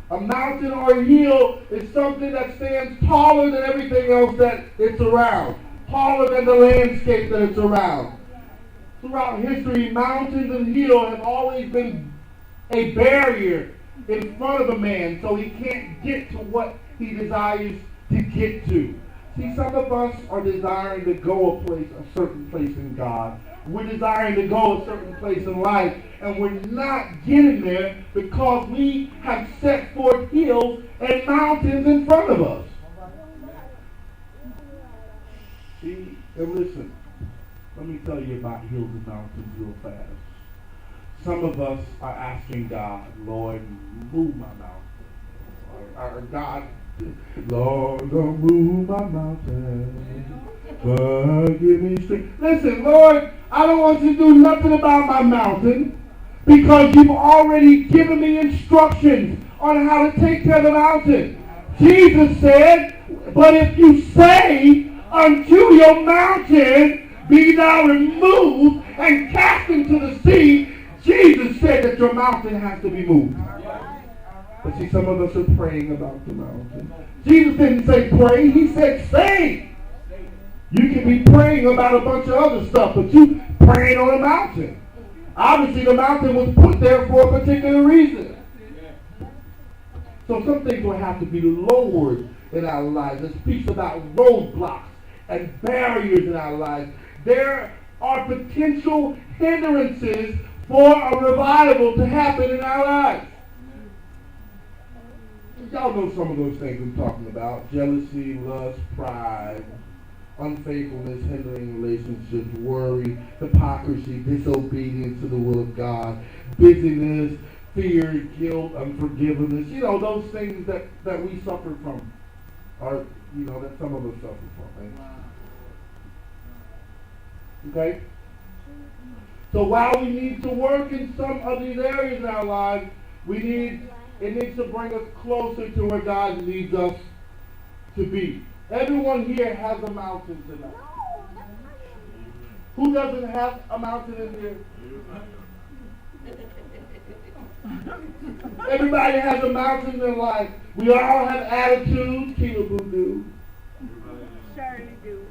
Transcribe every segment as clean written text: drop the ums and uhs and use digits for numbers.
A mountain or a hill is something that stands taller than everything else that it's around. Taller than the landscape that it's around. Throughout history, mountains and hills have always been a barrier in front of a man so he can't get to what he desires to get to. See, some of us are desiring to go a certain place in God. We're desiring to go a certain place in life, and we're not getting there because we have set forth hills and mountains in front of us. See, and listen, let me tell you about hills and mountains real fast. Some of us are asking God, Lord, move my mountain. Or God, Lord, don't move my mountain, but give me strength. Listen, Lord, I don't want you to do nothing about my mountain because you've already given me instructions on how to take care of the mountain. Jesus said, but if you say unto your mountain, be thou removed and cast into the sea, Jesus said that your mountain has to be moved. But see, some of us are praying about the mountain. Jesus didn't say pray, he said say. You can be praying about a bunch of other stuff, but you praying on a mountain. Obviously, the mountain was put there for a particular reason. So some things will have to be lowered in our lives. It speaks about roadblocks and barriers in our lives. There are potential hindrances for a revival to happen in our lives. Y'all know some of those things I'm talking about. Jealousy, lust, pride, unfaithfulness, hindering relationships, worry, hypocrisy, disobedience to the will of God, busyness, fear, guilt, unforgiveness. You know, those things that we suffer from. Or, you know, that some of us suffer from. Right? Okay? So while we need to work in some of these areas in our lives, it needs to bring us closer to where God needs us to be. Everyone here has a mountain tonight. Who doesn't have a mountain in here? Everybody has a mountain in their life. We all have attitudes. Keelaboo do. Surely do.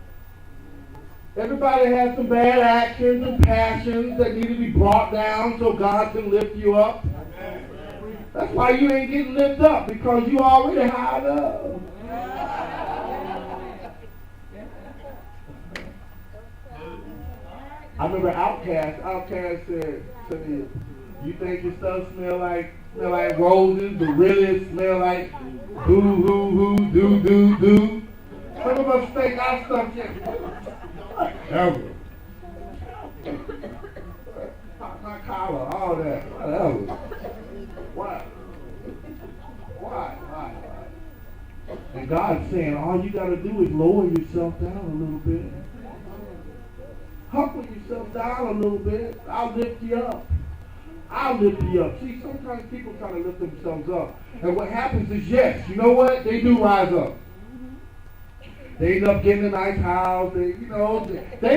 Everybody has some bad actions and passions that need to be brought down so God can lift you up. That's why you ain't getting lifted up, because you already high up. I remember Outkast said to me, you think your stuff smell like roses, but really it smell like do. Some of us think our stuff ever. My collar, all that, whatever. Why? And God's saying, all you got to do is lower yourself down a little bit. Humble yourself down a little bit. I'll lift you up. See, sometimes people try to lift themselves up. And what happens is, yes, you know what? They do rise up. They end up getting a nice house. They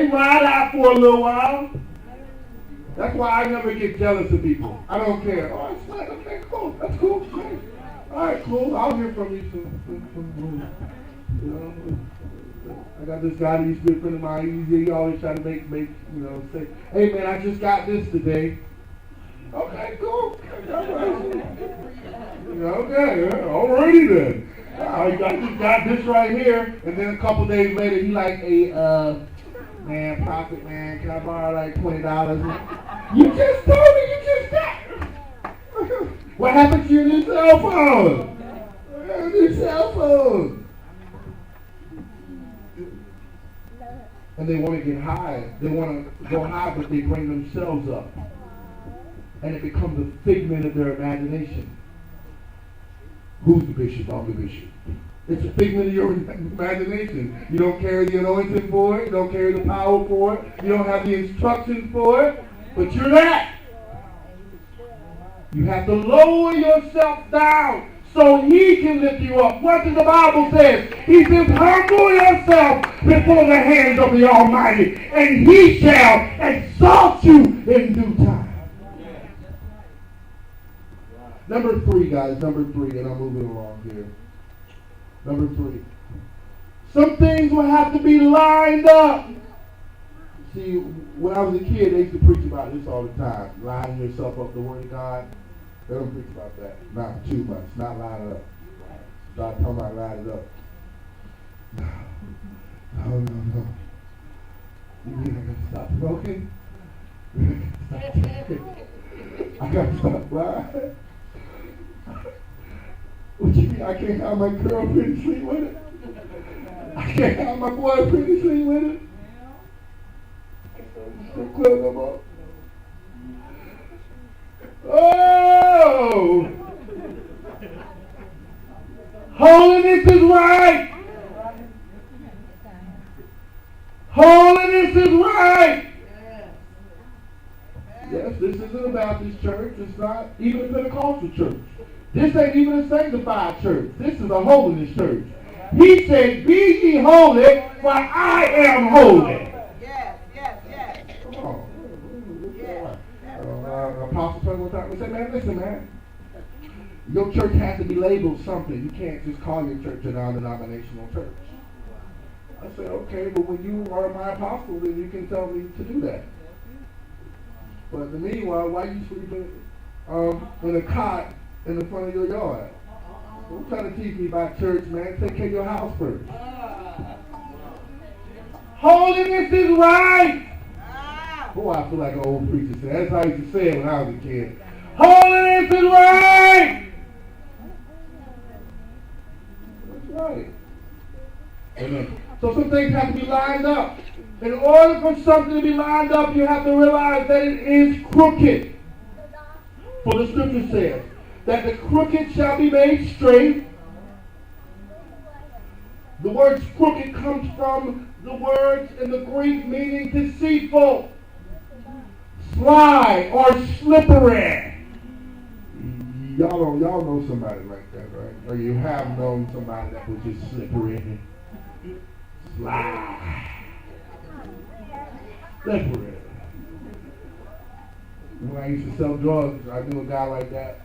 ride out for a little while. That's why I never get jealous of people. I don't care. Oh, it's like, okay, cool. That's cool. Nice. All right, cool. I'll hear from you soon. I got this guy that used to be a friend of mine. He always try to make say, hey man, I just got this today. Okay, cool. Okay, alrighty then. I just got this right here, and then a couple days later, he like, hey, man, Prophet, man, can I borrow like $20? You just told me you just got. What happened to your new cell phone? New cell phone. And they want to get high. They want to go high, but they bring themselves up. And it becomes a figment of their imagination. Who's the bishop? I'm the bishop. It's a figment of your imagination. You don't carry the anointing for it. You don't carry the power for it. You don't have the instructions for it. But you're that. You have to lower yourself down so he can lift you up. What does the Bible say? He says, humble yourself before the hands of the Almighty, and he shall exalt you in due time. Number 3, guys. Number 3, and I'm moving along here. Number 3. Some things will have to be lined up. See, when I was a kid, they used to preach about this all the time. Lining yourself up the Word of God. They don't preach about that. Not too much. Not line it up. Start talking about line it up. No. You mean I gotta stop smoking? I gotta stop lying? What you mean I can't have my girlfriend sleep with it? I can't have my boyfriend sleep with it? Oh! Holiness is right! Holiness is right! Yes, this isn't a Baptist church. It's not even a Pentecostal church. This ain't even a sanctified church. This is a holiness church. He said, "Be ye holy, for I am holy." Yes. Come on. Apostle told me one time, he said, "Man, listen, man. Your church has to be labeled something. You can't just call your church a non-denominational church." I said, "Okay, but when you are my apostle, then you can tell me to do that." But in the meanwhile, why you sleeping in a cot in the front of your yard? Don't try to teach me about church, man. Take care of your house first. Holiness is right. Boy, I feel like an old preacher said. That's how I used to say it when I was a kid. Holiness is right. That's right. Amen. So some things have to be lined up. In order for something to be lined up, you have to realize that it is crooked. For the scripture says that the crooked shall be made straight. The word crooked comes from the words in the Greek meaning deceitful, sly, or slippery. Y'all know somebody like that, right? Or you have known somebody that was just slippery, sly. Slippery. When I used to sell drugs, I knew a guy like that.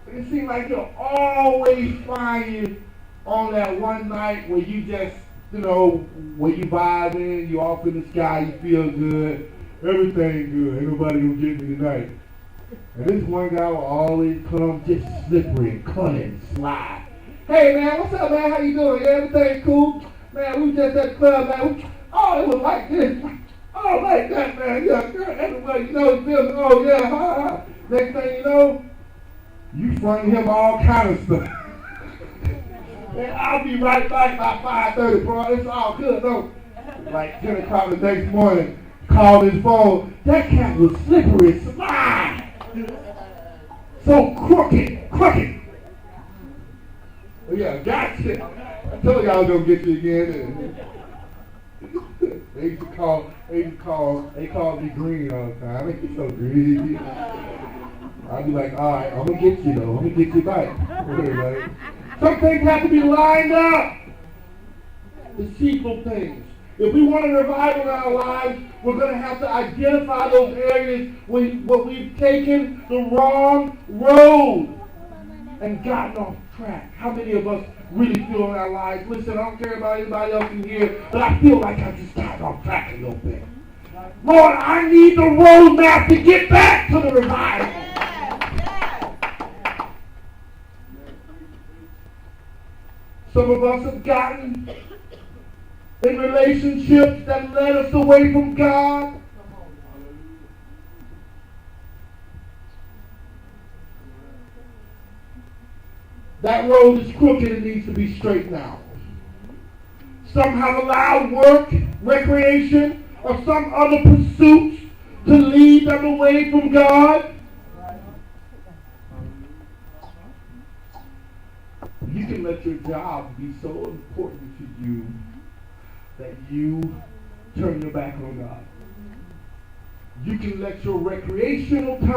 It seemed like you'll always find you on that one night where you just, where you vibing, you off in the sky, you feel good, everything good, ain't nobody gonna get me tonight. And this one guy will always come just slippery and cunning, sly. "Hey man, what's up man, how you doing? Yeah, everything's cool? Man, we just at the club, man. Oh, it was like this. Oh, like that, man. Yeah, girl, everybody, you feels, oh, yeah, ha. Next thing you know, you fronting him all kind of stuff. And I'll be right back by 5:30, bro. It's all good, though. Like 10 o'clock the next morning, called his phone. That cat was slippery, sly. So crooked. Well, yeah, gotcha. I told y'all I was going to get you again. They call me green all the time. They so green. I'll be like, all right, I'm going to get you though. I'm going to get you back. Right? Some things have to be lined up. Deceitful things. If we want a revival in our lives, we're going to have to identify those areas where we've taken the wrong road and gotten off track. How many of us really feel in our lives, listen, I don't care about anybody else in here, but I feel like I just got off track a little bit. Lord, I need the roadmap to get back to the revival. Some of us have gotten in relationships that led us away from God. That road is crooked and needs to be straightened out. Some have allowed work, recreation, or some other pursuits to lead them away from God. You can let your job be so important to you that you turn your back on God. You can let your recreational time